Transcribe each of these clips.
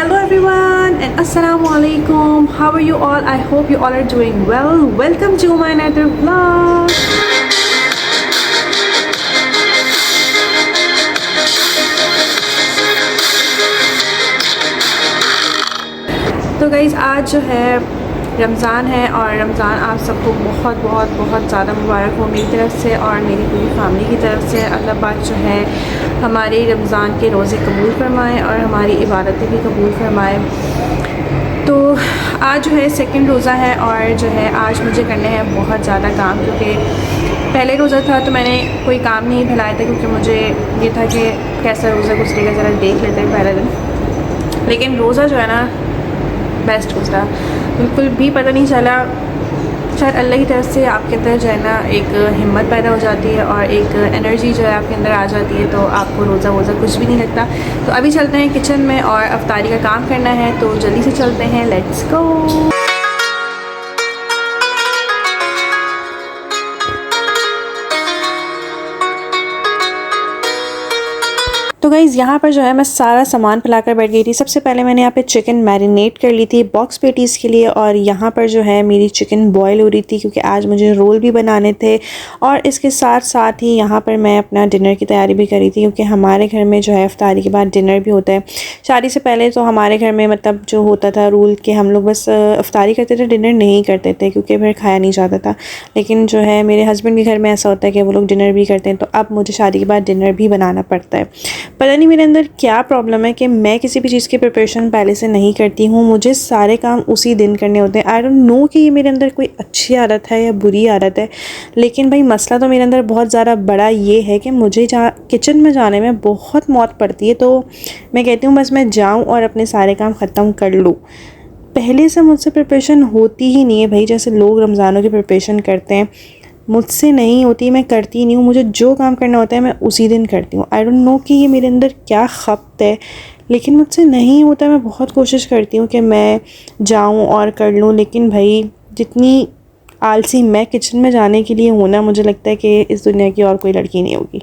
Hello everyone and assalamu alaikum. How are you all? I hope you all are doing well. Welcome to my another vlog. तो guys आज जो है रमज़ान है और रमज़ान आप सबको बहुत बहुत बहुत ज़्यादा मुबारक हो मेरी तरफ़ से और मेरी पूरी फैमिली की तरफ़ से। अल्लाह पाक जो है हमारे रमज़ान के रोज़े कबूल फरमाए और हमारी इबादतें भी कबूल फरमाए। तो आज जो है सेकंड रोज़ा है और जो है आज मुझे करने हैं बहुत ज़्यादा काम, क्योंकि पहले रोज़ा था तो मैंने कोई काम नहीं फैलाया था, क्योंकि मुझे ये था कि कैसा रोज़ा गुजरेगा ज़रा देख लेते हैं पहले दिन। लेकिन रोज़ा जो है ना बेस्ट गुजरा, बिल्कुल भी पता नहीं चला। शायद अल्लाह की तरफ से आपके अंदर जो है ना एक हिम्मत पैदा हो जाती है और एक एनर्जी जो है आपके अंदर आ जाती है, तो आपको रोज़ा वोज़ा कुछ भी नहीं लगता। तो अभी चलते हैं किचन में और अफ्तारी का काम करना है, तो जल्दी से चलते हैं, लेट्स गो। तो गाइज़ यहाँ पर जो है मैं सारा सामान फैलाकर बैठ गई थी। सबसे पहले मैंने यहाँ पे चिकन मैरिनेट कर ली थी बॉक्स पेटीज़ के लिए, और यहाँ पर जो है मेरी चिकन बॉयल हो रही थी, क्योंकि आज मुझे रोल भी बनाने थे। और इसके साथ साथ ही यहाँ पर मैं अपना डिनर की तैयारी भी कर रही थी, क्योंकि हमारे घर में जो है इफ्तारी के बाद डिनर भी होता है। शादी से पहले तो हमारे घर में मतलब जो होता था रूल कि हम लोग बस इफ्तारी करते थे, डिनर नहीं करते थे, क्योंकि फिर खाया नहीं जाता था। लेकिन जो है मेरे हस्बैंड के घर में ऐसा होता है कि वो लोग डिनर भी करते हैं, तो अब मुझे शादी के बाद डिनर भी बनाना पड़ता है। पता नहीं मेरे अंदर क्या प्रॉब्लम है कि मैं किसी भी चीज़ की प्रिपरेशन पहले से नहीं करती हूँ, मुझे सारे काम उसी दिन करने होते हैं। आई डोंट नो कि ये मेरे अंदर कोई अच्छी आदत है या बुरी आदत है, लेकिन भाई मसला तो मेरे अंदर बहुत ज़्यादा बड़ा ये है कि मुझे किचन में जाने में बहुत मौत पड़ती है। तो मैं कहती हूँ बस मैं जाऊँ और अपने सारे काम ख़त्म कर लूँ। पहले से मुझसे प्रिपरेशन होती ही नहीं है भाई, जैसे लोग रमज़ानों की प्रिपरेशन करते हैं, मुझसे नहीं होती, मैं करती नहीं हूँ। मुझे जो काम करना होता है मैं उसी दिन करती हूँ। आई डोंट नो कि ये मेरे अंदर क्या खपत है, लेकिन मुझसे नहीं होता। मैं बहुत कोशिश करती हूँ कि मैं जाऊँ और कर लूँ, लेकिन भाई जितनी आलसी मैं किचन में जाने के लिए हूँ ना, मुझे लगता है कि इस दुनिया की और कोई लड़की नहीं होगी।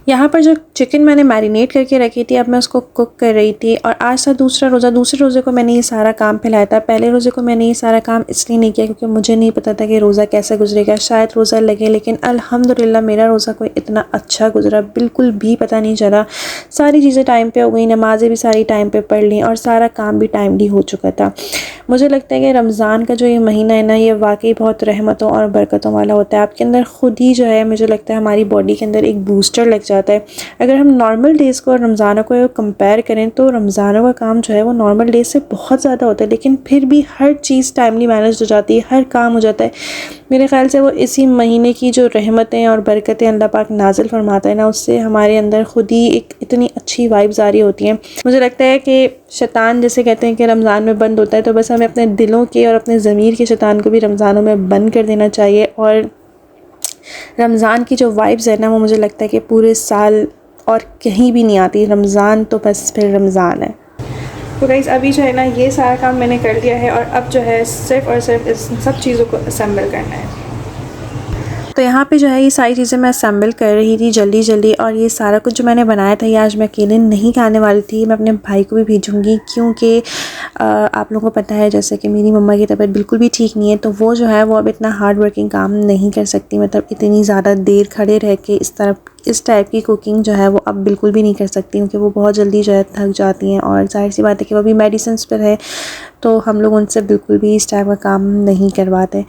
यहाँ पर जो चिकन मैंने मैरिनेट करके रखी थी, अब मैं उसको कुक कर रही थी। और आज था दूसरा रोज़ा। दूसरे रोज़े को मैंने ये सारा काम फैलाया था। पहले रोज़े को मैंने ये सारा काम इसलिए नहीं किया क्योंकि मुझे नहीं पता था कि रोज़ा कैसे गुजरेगा, शायद रोज़ा लगे। लेकिन अल्हम्दुलिल्लाह मेरा रोज़ा कोई इतना अच्छा गुजरा, बिल्कुल भी पता नहीं चला। सारी चीज़ें टाइम पर हो गई, नमाज़ें भी सारी टाइम पर पढ़ ली और सारा काम भी टाइमली हो चुका था। मुझे लगता है कि रमज़ान का जो ये महीना है ना, ये वाकई बहुत रहमतों और बरकतों वाला होता है। आपके अंदर ख़ुद ही जो है, मुझे लगता है हमारी बॉडी के अंदर एक बूस्टर लग जाता है। अगर हम नॉर्मल डेज़ को और रमज़ानों को कंपेयर करें तो रमज़ानों का काम जो है वो नॉर्मल डेज़ से बहुत ज़्यादा होता है, लेकिन फिर भी हर चीज़ टाइमली मैनेज हो जाती है, हर काम हो जाता है। मेरे ख़्याल से वो इसी महीने की जो रहमतें और बरकतें अल्लाह पाक नाज़िल फरमाता है ना, उससे हमारे अंदर ख़ुद ही एक इतनी अच्छी वाइब्स आ रही होती हैं। मुझे लगता है कि शैतान जैसे कहते हैं कि रमज़ान में बंद होता है, तो बस हमें अपने दिलों के और अपने ज़मीर के शैतान को भी रमज़ानों में बंद कर देना चाहिए। और रमज़ान की जो वाइब्स है ना, वो मुझे लगता है कि पूरे साल और कहीं भी नहीं आती। रमज़ान तो बस फिर रमज़ान है। तो गाइज़ अभी जो है ना ये सारा काम मैंने कर दिया है, और अब जो है सिर्फ़ और सिर्फ इस सब चीज़ों को असेंबल करना है। तो यहाँ पे जो है ये सारी चीज़ें मैं असेंबल कर रही थी जल्दी जल्दी। और ये सारा कुछ जो मैंने बनाया था, ये आज मैं अकेले नहीं खाने वाली थी, मैं अपने भाई को भी भेजूँगी, क्योंकि आप लोगों को पता है जैसे कि मेरी मम्मा की तबीयत बिल्कुल भी ठीक नहीं है। तो वो जो है वो अब इतना हार्ड वर्किंग काम नहीं कर सकती, मतलब इतनी ज़्यादा देर खड़े रह के इस टाइप की कुकिंग जो है वो अब बिल्कुल भी नहीं कर सकती, क्योंकि वो बहुत जल्दी जो है थक जाती हैं। और ज़ाहिर सी बात है कि वो भी मेडिसिन पर है, तो हम लोग उनसे बिल्कुल भी इस टाइप का काम नहीं करवाते।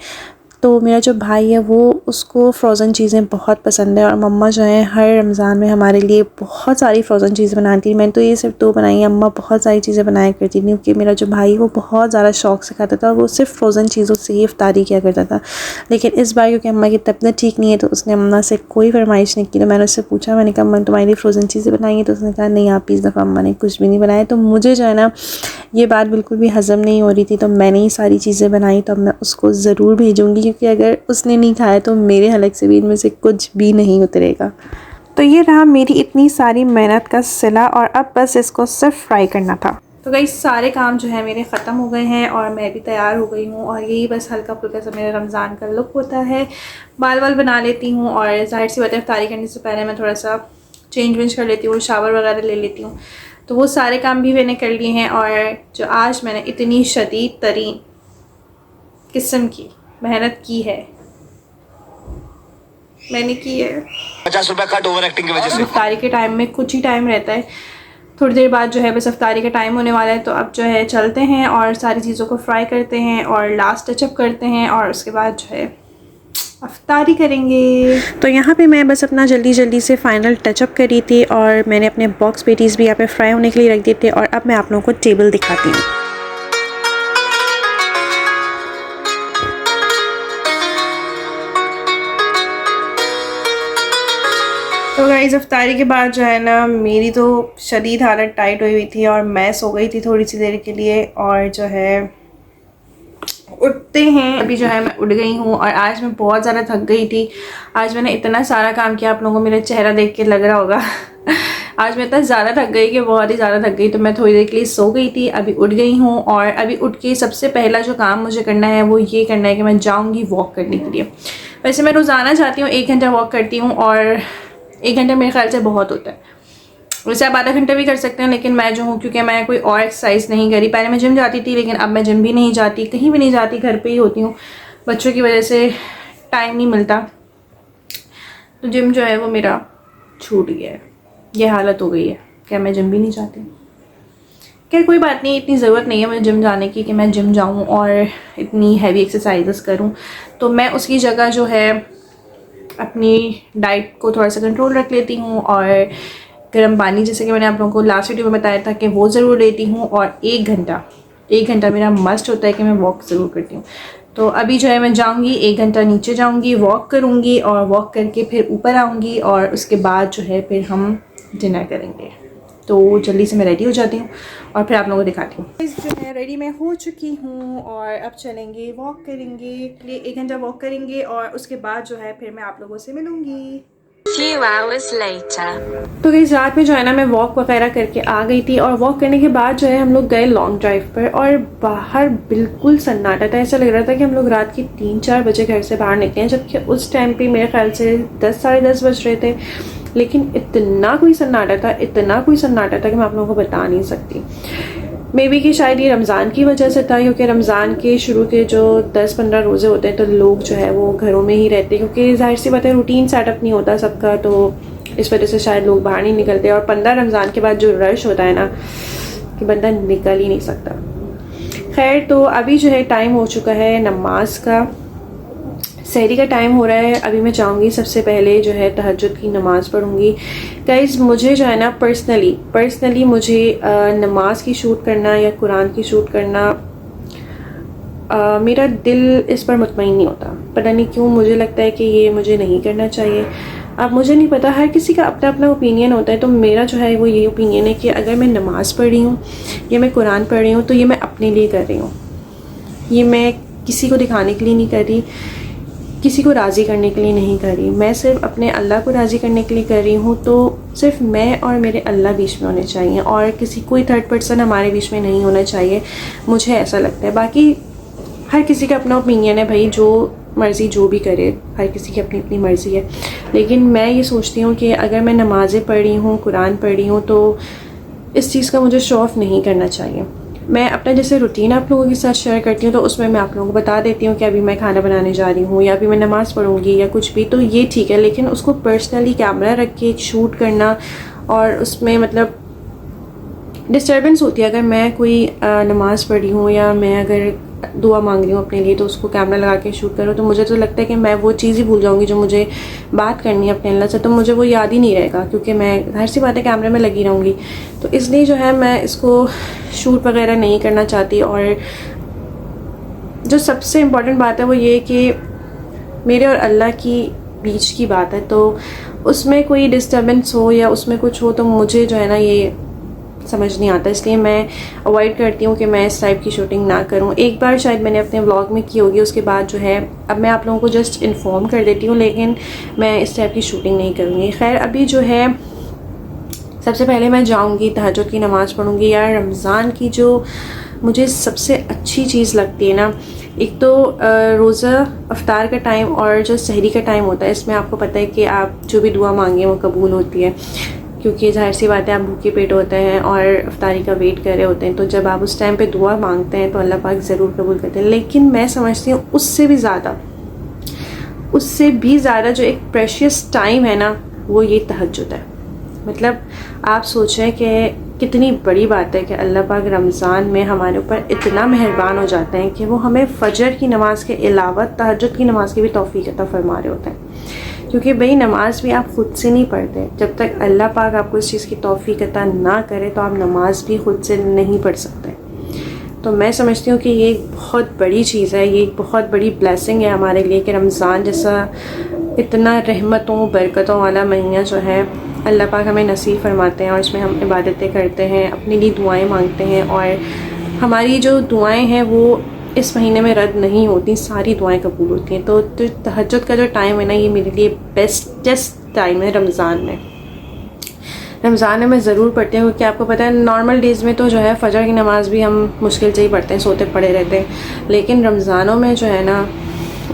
तो मेरा जो भाई है वो उसको फ़्रोज़न चीज़ें बहुत पसंद है, और मम्मा जो है हर रमज़ान में हमारे लिए बहुत सारी फ़्रोज़न चीज़ें बनाती थी। मैंने तो ये सिर्फ 2 बनाई, अम्मा बहुत सारी चीज़ें बनाया करती थी, क्योंकि मेरा जो भाई वो बहुत ज़्यादा शौक़ से खाता था और वो सिर्फ फ़्रोज़न चीज़ों से ही इफ्तारी किया करता था। लेकिन इस बार क्योंकि अम्मा की तबीयत ठीक नहीं है, तो उसने अम्मा से कोई फरमाइश नहीं की। तो मैंने उससे पूछा, मैंने कहा अम्मा तुम्हारे लिए फ़्रोज़न चीज़ें बनाई हैं? तो उसने कहा नहीं आप, इस दफ़ा अम्मा ने कुछ भी नहीं बनाया। तो मुझे जो है ना ये बात बिल्कुल भी हज़म नहीं हो रही थी, तो मैंने ही सारी चीज़ें बनाई। तो अब मैं उसको ज़रूर भेजूँगी, क्योंकि अगर उसने नहीं खाया तो मेरे हलक से भी इनमें से कुछ भी नहीं उतरेगा। तो ये रहा मेरी इतनी सारी मेहनत का सिला, और अब बस इसको सिर्फ फ्राई करना था। तो गाइस सारे काम जो है मेरे ख़त्म हो गए हैं और मैं भी तैयार हो गई हूँ, और यही बस हल्का फुल्का सा मेरा रमज़ान का लुक होता है। बाल वाल बना लेती हूँ, और ज़ाहिर सी बात है इफ्तारी करने से पहले मैं थोड़ा सा चेंज वेंज कर लेती हूँ, शावर वगैरह ले लेती हूँ। तो वो सारे काम भी मैंने कर लिए हैं। और जो आज मैंने इतनी शदीद तरीन किस्म की मेहनत की है, मैंने की है 50 रुपए कट ओवर एक्टिंग की वजह से। इफ्तारी के टाइम में कुछ ही टाइम रहता है, थोड़ी देर बाद जो है बस इफ्तारी का टाइम होने वाला है। तो अब जो है चलते हैं और सारी चीज़ों को फ्राई करते हैं और लास्ट टचअप करते हैं और उसके बाद जो है इफ्तारी करेंगे। तो यहाँ पे मैं बस अपना जल्दी जल्दी से फ़ाइनल टचअप करी थी और मैंने अपने बॉक्स पेटीज़ भी यहाँ पे फ्राई होने के लिए रख दिए थे। और अब मैं आप लोगों को टेबल दिखाती हूँ। तो गाइस इफ्तारी के बाद जो है ना मेरी तो शदीद हालत टाइट हुई हुई थी और मैं सो गई थी थोड़ी सी देर के लिए। और जो है उठते हैं, अभी जो है मैं उठ गई हूँ और आज मैं बहुत ज़्यादा थक गई थी। आज मैंने इतना सारा काम किया, आप लोगों को मेरा चेहरा देख के लग रहा होगा आज मैं इतना ज़्यादा थक गई कि बहुत ही ज़्यादा थक गई। तो मैं थोड़ी देर के लिए सो गई थी, अभी उठ गई हूँ। और अभी उठ के सबसे पहला जो काम मुझे करना है वो ये करना है कि मैं जाऊँगी वॉक करने के लिए। वैसे मैं रोज़ाना जाती हूँ 1 घंटा वॉक करती हूँ और 1 घंटा मेरे ख्याल से बहुत होता है। वैसे आप आधा घंटा भी कर सकते हैं, लेकिन मैं जो हूँ क्योंकि मैं कोई और एक्सरसाइज नहीं करी। पहले मैं जिम जाती थी लेकिन अब मैं जिम भी नहीं जाती, कहीं भी नहीं जाती, घर पे ही होती हूँ। बच्चों की वजह से टाइम नहीं मिलता, तो जिम जो है वो मेरा छूट गया है। ये हालत हो गई है कि मैं जिम भी नहीं जाती। खैर कोई बात नहीं, इतनी ज़रूरत नहीं है मुझे जिम जाने की कि मैं जिम जाऊँ और इतनी हैवी एक्सरसाइजेस करूँ। तो मैं उसकी जगह जो है अपनी डाइट को थोड़ा सा कंट्रोल रख लेती हूँ और गर्म पानी, जैसे कि मैंने आप लोगों को लास्ट वीडियो में बताया था कि वो ज़रूर लेती हूँ। और 1 घंटा मेरा मस्ट होता है कि मैं वॉक ज़रूर करती हूँ। तो अभी जो है मैं जाऊँगी 1 घंटा नीचे जाऊँगी, वॉक करूँगी और वॉक करके फिर ऊपर आऊँगी और उसके बाद जो है फिर हम डिनर करेंगे। तो जल्दी से मैं रेडी हो जाती हूँ और फिर आप लोगों को दिखाती हूँ। जो है रेडी मैं हो चुकी हूँ और अब चलेंगे वॉक करेंगे, 1 घंटा वॉक करेंगे और उसके बाद जो है फिर मैं आप लोगों से मिलूँगी। Few hours later. तो इस रात में जो है ना मैं वॉक वगैरह करके आ गई थी और वॉक करने के बाद जो है हम लोग गए लॉन्ग ड्राइव पर और बाहर बिल्कुल सन्नाटा था। ऐसा लग रहा था कि हम लोग रात के 3-4 बजे घर से बाहर निकले हैं, जबकि उस टाइम पे मेरे ख्याल से 10 साढ़े 10 बज रहे थे। लेकिन इतना कोई सन्नाटा था कि मैं आप लोगों को बता नहीं सकती। मे बी कि शायद ये रमज़ान की वजह से था, क्योंकि रमज़ान के शुरू के जो 10-15 रोज़े होते हैं तो लोग जो है वो घरों में ही रहते हैं, क्योंकि जाहिर सी बात है रूटीन सेटअप नहीं होता सबका, तो इस वजह से शायद लोग बाहर नहीं निकलते। और 15 रमज़ान के बाद जो रश होता है ना कि बंदा निकल ही नहीं सकता। खैर तो अभी जो है टाइम हो चुका है नमाज का, सहरी का टाइम हो रहा है। अभी मैं जाऊंगी सबसे पहले जो है तहज्जुद की नमाज़ पढ़ूंगी। गाइज़ मुझे जो है ना पर्सनली मुझे नमाज की शूट करना या कुरान की शूट करना, मेरा दिल इस पर मुतमईन नहीं होता। पता नहीं क्यों मुझे लगता है कि ये मुझे नहीं करना चाहिए। अब मुझे नहीं पता, हर किसी का अपना अपना ओपिनियन होता है। तो मेरा जो है वो ये ओपिनियन है कि अगर मैं नमाज़ पढ़ रही हूँ या मैं कुरान पढ़ रही हूँ तो ये मैं अपने लिए कर रही हूँ, ये मैं किसी को दिखाने के लिए नहीं कर रही, किसी को राज़ी करने के लिए नहीं कर रही। मैं सिर्फ अपने अल्लाह को राज़ी करने के लिए कर रही हूँ। तो सिर्फ मैं और मेरे अल्लाह बीच में होने चाहिए और किसी कोई थर्ड पर्सन हमारे बीच में नहीं होना चाहिए, मुझे ऐसा लगता है। बाकी हर किसी का अपना ओपिनियन है भाई, जो मर्ज़ी जो भी करे, हर किसी की अपनी अपनी मर्ज़ी है। लेकिन मैं ये सोचती हूँ कि अगर मैं नमाज़ें पढ़ रही हूँ, कुरान पढ़ रही हूँ, तो इस चीज़ का मुझे शो ऑफ़ नहीं करना चाहिए। मैं अपना जैसे रूटीन आप लोगों के साथ शेयर करती हूँ तो उसमें मैं आप लोगों को बता देती हूँ कि अभी मैं खाना बनाने जा रही हूँ या अभी मैं नमाज़ पढ़ूँगी या कुछ भी, तो ये ठीक है। लेकिन उसको पर्सनली कैमरा रख के शूट करना और उसमें मतलब डिस्टर्बेंस होती है। अगर मैं कोई नमाज़ पढ़ी हूँ या मैं अगर दुआ मांग रही हूँ अपने लिए तो उसको कैमरा लगा के शूट करूँ, तो मुझे तो लगता है कि मैं वो चीज़ ही भूल जाऊँगी जो मुझे बात करनी है अपने अल्लाह से, तो मुझे वो याद ही नहीं रहेगा, क्योंकि मैं हर सी बातें कैमरे में लगी रहूँगी। तो इसलिए जो है मैं इसको शूट वगैरह नहीं करना चाहती। और जो सबसे इम्पॉर्टेंट बात है वो ये कि मेरे और अल्लाह की बीच की बात है, तो उसमें कोई डिस्टर्बेंस हो या उसमें कुछ हो तो मुझे जो है ना ये समझ नहीं आता। इसलिए मैं अवॉइड करती हूँ कि मैं इस टाइप की शूटिंग ना करूँ। एक बार शायद मैंने अपने व्लॉग में की होगी, उसके बाद जो है अब मैं आप लोगों को जस्ट इन्फॉर्म कर देती हूँ, लेकिन मैं इस टाइप की शूटिंग नहीं करूँगी। खैर अभी जो है सबसे पहले मैं जाऊँगी तहज्जुद की नमाज़ पढ़ूँगी। यार रमज़ान की जो मुझे सबसे अच्छी चीज़ लगती है ना, एक तो रोज़ा अफ्तार का टाइम और जो सहरी का टाइम होता है, इसमें आपको पता है कि आप जो भी दुआ मांगे वो कबूल होती है। क्योंकि ज़ाहिर सी बात है आप भूखे पेट होते हैं और इफ्तारी का वेट कर रहे होते हैं, तो जब आप उस टाइम पे दुआ मांगते हैं तो अल्लाह पाक ज़रूर कबूल करते हैं। लेकिन मैं समझती हूँ उससे भी ज़्यादा जो एक प्रेशियस टाइम है ना, वो ये तहज्जुद है। मतलब आप सोचें कि कितनी बड़ी बात है कि अल्लाह पाक रमज़ान में हमारे ऊपर इतना मेहरबान हो जाते हैं कि वो हमें फ़जर की नमाज़ के अलावा तहज्जुद की नमाज़ की भी तौफ़ीक़ अता फरमा रहे होते हैं। क्योंकि भाई नमाज़ भी आप ख़ुद से नहीं पढ़ते, जब तक अल्लाह पाक आपको इस चीज़ की तौफ़ीक़ अता ना करे तो आप नमाज़ भी ख़ुद से नहीं पढ़ सकते। तो मैं समझती हूँ कि ये एक बहुत बड़ी चीज़ है, ये एक बहुत बड़ी ब्लेसिंग है हमारे लिए कि रमज़ान जैसा इतना रहमतों बरकतों वाला महीना जो है अल्लाह पाक हमें नसीब फरमाते हैं और इसमें हम इबादतें करते हैं, अपने लिए दुआएं मांगते हैं और हमारी जो दुआएं हैं वो इस महीने में रद्द नहीं होती, सारी दुआएं कबूल होती हैं। तो तहज्जुद का जो टाइम है ना, ये मेरे लिए बेस्टेस्ट टाइम है रमज़ान में मैं ज़रूर पढ़ती हूँ। क्योंकि आपको पता है नॉर्मल डेज़ में तो जो है फ़जर की नमाज़ भी हम मुश्किल से ही पढ़ते हैं, सोते पड़े रहते हैं, लेकिन रमज़ानों में जो है ना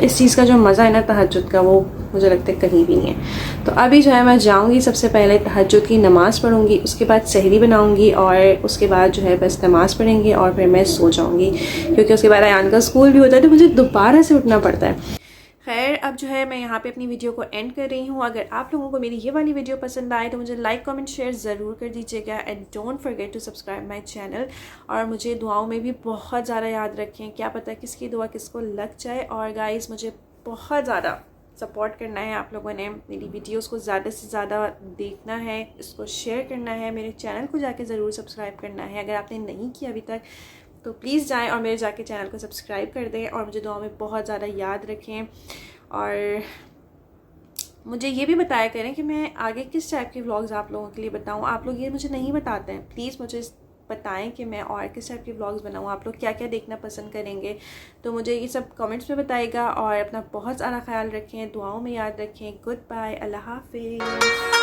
इस चीज़ का जो मज़ा है ना तहज्जुद का, वो मुझे लगता है कहीं भी नहीं है। तो अभी जो है मैं जाऊँगी, सबसे पहले तहज्जुद की नमाज़ पढ़ूँगी, उसके बाद सहरी बनाऊँगी और उसके बाद जो है बस नमाज़ पढ़ेंगे और फिर मैं सो जाऊँगी, क्योंकि उसके बाद अयान का स्कूल भी होता है तो मुझे दोबारा से उठना पड़ता है। खैर अब जो है मैं यहाँ पे अपनी वीडियो को एंड कर रही हूँ। अगर आप लोगों को मेरी ये वाली वीडियो पसंद आए तो मुझे लाइक कमेंट शेयर ज़रूर कर दीजिएगा and don't forget to subscribe my channel. और मुझे दुआओं में भी बहुत ज़्यादा याद रखें, क्या पता किसकी दुआ किसको लग जाए। और गाइस मुझे बहुत ज़्यादा सपोर्ट करना है आप लोगों ने, मेरी वीडियोस को ज़्यादा से ज़्यादा देखना है, इसको शेयर करना है, मेरे चैनल को जाके ज़रूर सब्सक्राइब करना है। अगर आपने नहीं किया अभी तक तो प्लीज़ जाएं और मेरे जाके चैनल को सब्सक्राइब कर दें और मुझे दुआ में बहुत ज़्यादा याद रखें। और मुझे ये भी बताया करें कि मैं आगे किस टाइप के व्लॉग्स आप लोगों के लिए बताऊं। आप लोग ये मुझे नहीं बताते हैं, प्लीज़ मुझे बताएं कि मैं और किस टाइप के व्लॉग्स बनाऊं, आप लोग क्या क्या देखना पसंद करेंगे। तो मुझे ये सब कमेंट्स में बताइएगा और अपना बहुत सारा ख्याल रखें, दुआओं में याद रखें। गुड बाय, अल्लाह हाफिज़।